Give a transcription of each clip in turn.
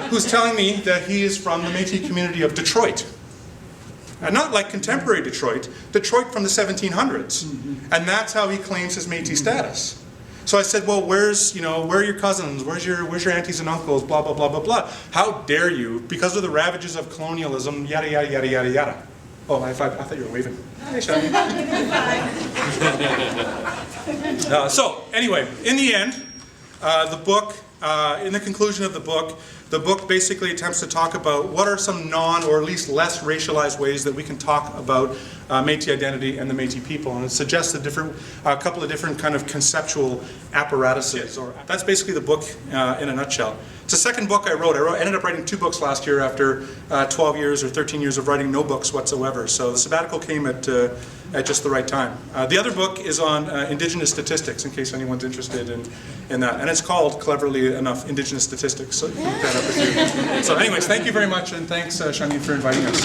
who's telling me that he is from the Métis community of Detroit. And not like contemporary Detroit, Detroit from the 1700s. And that's how he claims his Métis status. So I said, well, where are your cousins? Where's your aunties and uncles? Blah, blah, blah, blah, blah. How dare you, because of the ravages of colonialism, yada, yada, yada, yada, yada. Oh, I thought you were waving. Hey, Shani. So, anyway, in the end, the book, in the conclusion of the book basically attempts to talk about what are some non, or at least less racialized ways that we can talk about Métis identity and the Métis people, and it suggests a couple of different kind of conceptual apparatuses. That's basically the book in a nutshell. It's the second book I wrote. I ended up writing 2 books last year after 12 years or 13 years of writing no books whatsoever. So the sabbatical came at just the right time. The other book is on Indigenous statistics, in case anyone's interested in that. And it's called, cleverly enough, Indigenous Statistics. So you can look that up if you. So anyways, thank you very much, and thanks, Shani, for inviting us.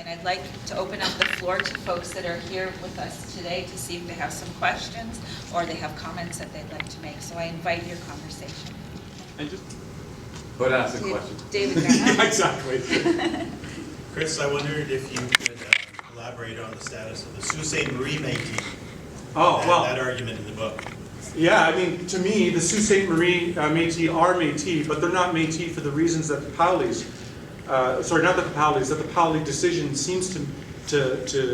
I'd like to open up the floor to folks that are here with us today to see if they have some questions or they have comments that they'd like to make. So I invite your conversation. And just put ask a question. David. Yeah, exactly. Chris, I wondered if you could elaborate on the status of the Sault Ste. Marie Métis. That argument in the book. Yeah, I mean, to me, the Sault Ste. Marie Métis are Métis, but they're not Métis for the reasons that the Paulis. Not that the Paulis, that the Pauli decision seems to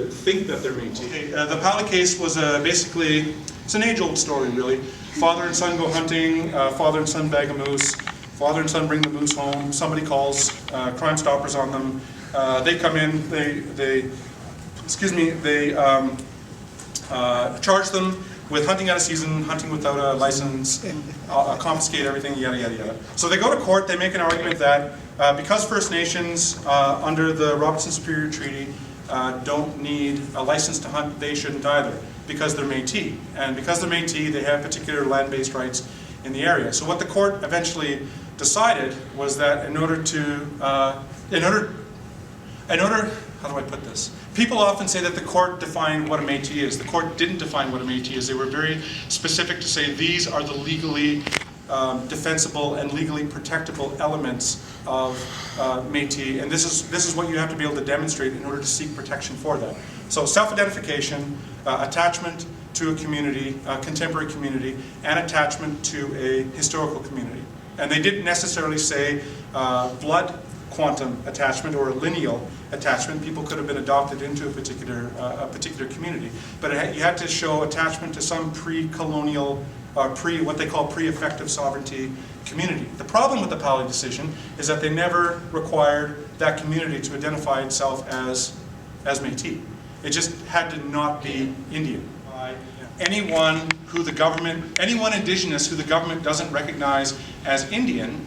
think that they're Métis. Okay, the Pauli case was basically, it's an age-old story, really. Father and son go hunting, father and son bag a moose, father and son bring the moose home, somebody calls Crime Stoppers on them, they come in, they charge them with hunting out of season, hunting without a license, confiscate everything, yada, yada, yada. So they go to court, they make an argument that because First Nations, under the Robertson Superior Treaty, don't need a license to hunt, they shouldn't either, because they're Métis. And because they're Métis, they have particular land-based rights in the area. So what the court eventually decided was that in order, how do I put this? People often say that the court defined what a Métis is. The court didn't define what a Métis is. They were very specific to say these are the legally defensible and legally protectable elements of Métis, and this is what you have to be able to demonstrate in order to seek protection for that. So self-identification, attachment to a community, a contemporary community, and attachment to a historical community. And they didn't necessarily say blood quantum attachment or a lineal attachment. People could have been adopted into a particular community, but you had to show attachment to some pre-colonial, what they call pre-effective sovereignty community. The problem with the Pauli decision is that they never required that community to identify itself as Métis. It just had to not be Indian. Anyone indigenous who the government doesn't recognize as Indian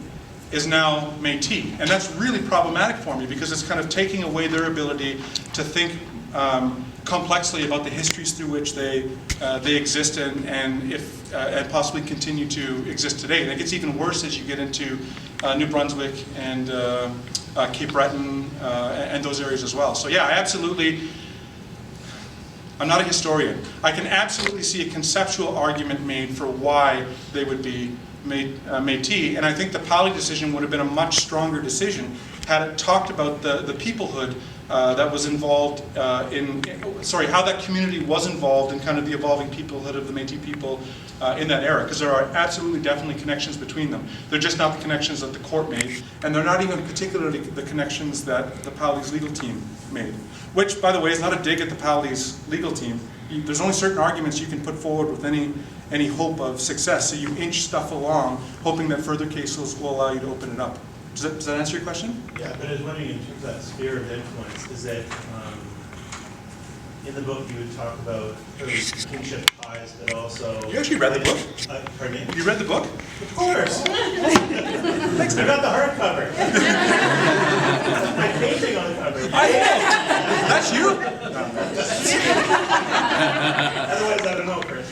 is now Métis. And that's really problematic for me because it's kind of taking away their ability to think complexly about the histories through which they exist and possibly continue to exist today. And it gets even worse as you get into New Brunswick and Cape Breton and those areas as well. So yeah, I'm not a historian. I can absolutely see a conceptual argument made for why they would be Métis, and I think the Pauli decision would have been a much stronger decision had it talked about the peoplehood that was involved how that community was involved in kind of the evolving peoplehood of the Métis people in that era, because there are absolutely definitely connections between them. They're just not the connections that the court made, and they're not even particularly the connections that the Pauli's legal team made. Which, by the way, is not a dig at the Pauli's legal team. There's only certain arguments you can put forward with any hope of success, so you inch stuff along, hoping that further cases will allow you to open it up. Does that answer your question? Yeah, but I was wondering in terms of that sphere of influence, is that in the book you would talk about kingship ties, but also... You actually read the book? Pardon me? You read the book? Of course! Thanks, I got the hardcover. My painting on the cover. I know! That's you? Otherwise, I don't know, Chris.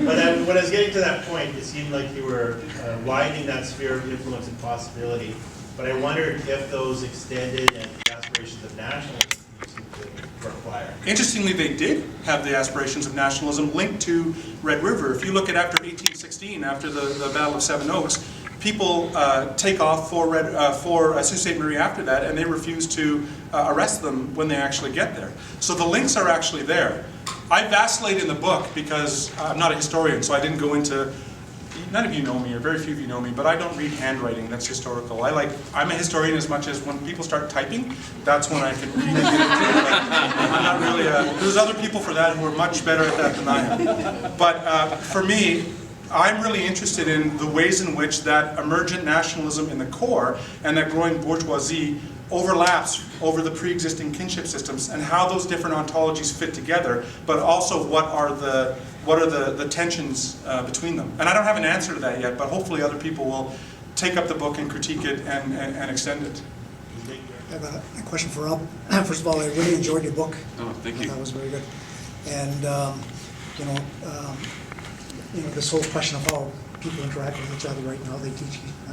But when I was getting to that point, it seemed like you were widening that sphere of influence and possibility. But I wondered if those extended and the aspirations of nationalism require. Interestingly, they did have the aspirations of nationalism linked to Red River. If you look at after 1816, after the Battle of Seven Oaks, people take off for Sault Ste. Marie after that, and they refuse to arrest them when they actually get there. So the links are actually there. I vacillate in the book because I'm not a historian, so I didn't go into. None of you know me, or very few of you know me, but I don't read handwriting that's historical. I'm a historian as much as when people start typing, that's when I can really get into it. I'm not really there's other people for that who are much better at that than I am. But for me, I'm really interested in the ways in which that emergent nationalism in the core and that growing bourgeoisie overlaps over the pre-existing kinship systems and how those different ontologies fit together, but also what are the tensions between them. And I don't have an answer to that yet, but hopefully other people will take up the book and critique it and extend it. I have a question for Rob. First of all, I really enjoyed your book. Oh, thank you. That was very good. And this whole question of how people interact with each other right now, they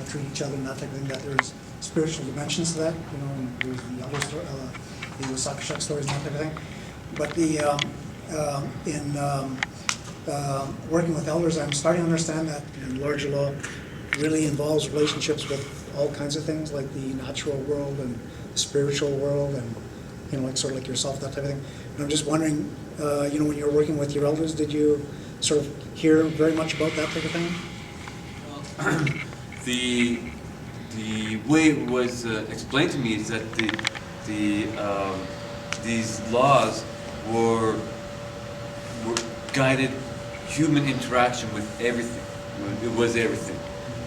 treat each other and that type of thing, that there's spiritual dimensions to that, and there's the other story, the Osaka stories and that type of thing. But working with elders, I'm starting to understand that larger law really involves relationships with all kinds of things, like the natural world and the spiritual world, and like sort of like yourself, that type of thing. And I'm just wondering, when you're working with your elders, did you sort of hear very much about that type of thing? The way it was explained to me is that these laws were guided human interaction with everything. It was everything.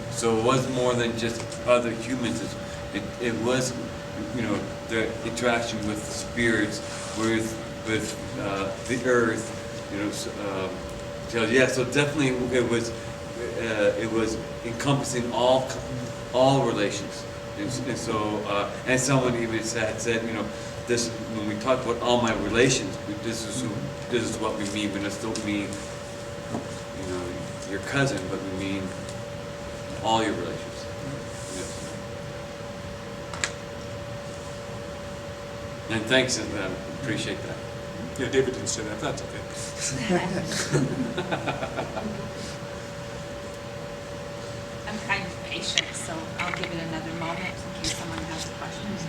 So it was more than just other humans. It was, the interaction with the spirits, with the earth. So definitely it was encompassing all relations. And so and someone even said, this, when we talk about all my relations, this is what we mean. We just don't mean your cousin, but we mean all your relations. Yes. And thanks, and appreciate that. Yeah, David didn't say that. That's okay. I'm kind of patient, so I'll give it another moment in case someone has questions.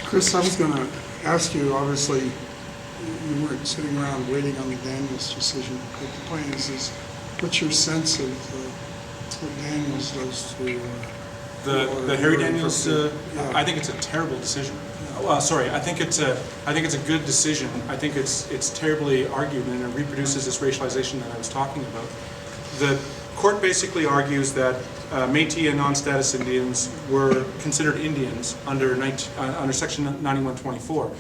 Chris, I was going to ask you, obviously, you weren't sitting around waiting on the Daniels decision, but the point is what's your sense of what Daniels does to... The Harry Daniels, yeah. I think it's a terrible decision. Sorry, I think it's a good decision. I think it's terribly argued, and it reproduces this racialization that I was talking about. The court basically argues that Métis and non-status Indians were considered Indians under Section 9124,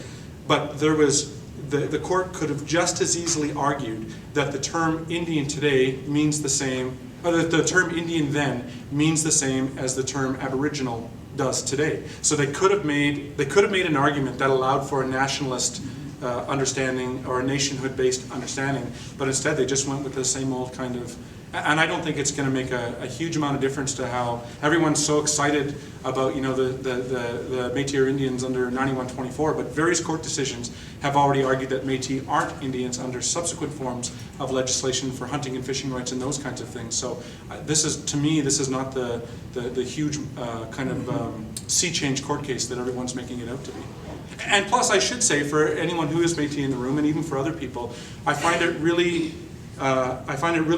but there was the court could have just as easily argued that the term Indian today means the same, or that the term Indian then means the same as the term Aboriginal does today. So they could have made an argument that allowed for a nationalist understanding or a nationhood-based understanding, but instead they just went with the same old kind of. And I don't think it's going to make a huge amount of difference to how everyone's so excited about the Métis or Indians under 9124, but various court decisions have already argued that Métis aren't Indians under subsequent forms of legislation for hunting and fishing rights and those kinds of things. So to me, this is not the huge kind of sea change court case that everyone's making it out to be. And plus, I should say, for anyone who is Métis in the room, and even for other people, I find it really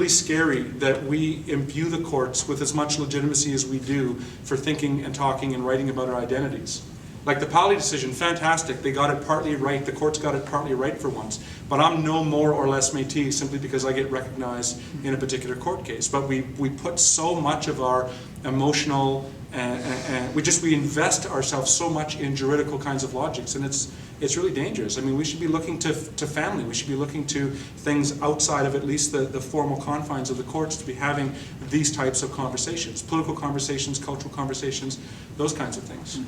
scary that we imbue the courts with as much legitimacy as we do for thinking and talking and writing about our identities. Like the Pali decision, fantastic, they got it partly right, the courts got it partly right for once, but I'm no more or less Métis simply because I get recognized in a particular court case. But we put so much of our emotional, and we invest ourselves so much in juridical kinds of logics, and it's really dangerous. I mean, we should be looking to family. We should be looking to things outside of at least the formal confines of the courts to be having these types of conversations, political conversations, cultural conversations, those kinds of things.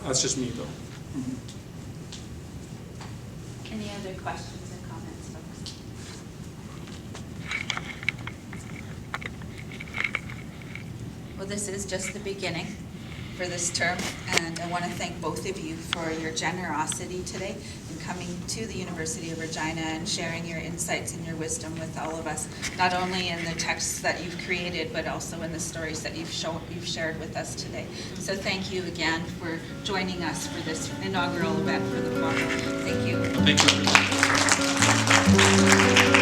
That's just me, though. Any other questions and comments, folks? Well, this is just the beginning for this term, and I want to thank both of you for your generosity today in coming to the University of Regina and sharing your insights and your wisdom with all of us, not only in the texts that you've created, but also in the stories that you've shared with us today. So thank you again for joining us for this inaugural event for the forum. Thank you. Thank you.